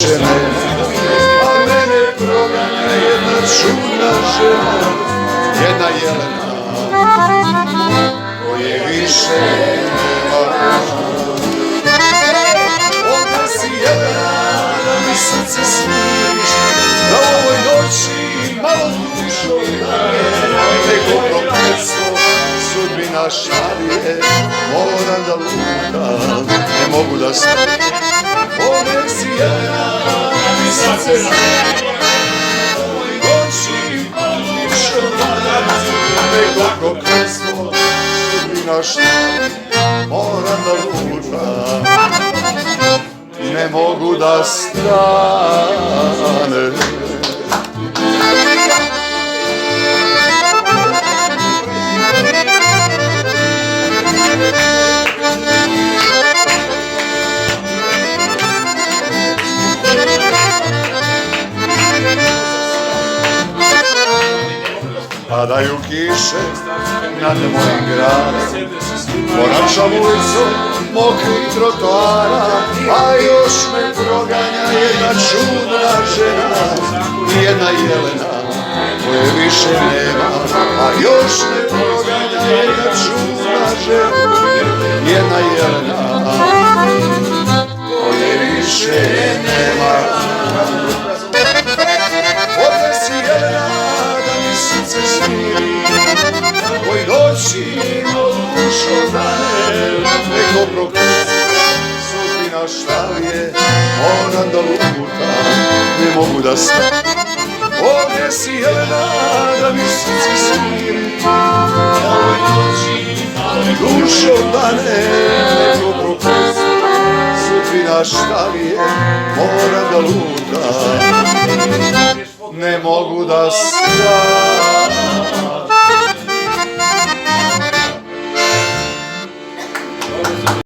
A mene proganja jedna čudna žena, jedna jelena, koje više nema. Onda si jelena, da mi srce smiriš, da u ovoj noći malo dušo daje, neko prokletstvo sudbina šalje, moram da lutam, ne mogu da stavim. Ovdje si jelena, da mi srce smiriš, da u ovoj noći malo dušo daje, neko prokletstvo sudbina šalje, moram da lutam, ne mogu da stane. Padaju kiše nad mojim gradom, koračam ulicom mokrih trotoara, a još me proganja jedna čudna žena, jedna jelena, koje više nema. A još me proganja jedna čudna žena, jedna jelena, koje više nema. Ovdje si jelena, da mi srce smiri, koji doći malo dušo dane, neko prokletstvo sudbina šalje, moram da lutam, ne mogu da stanem. Ovdje si jelena, da mi srce smiri, koji doći malo dušo dane, neko prokletstvo sudbina šalje, moram da lutam, ne mogu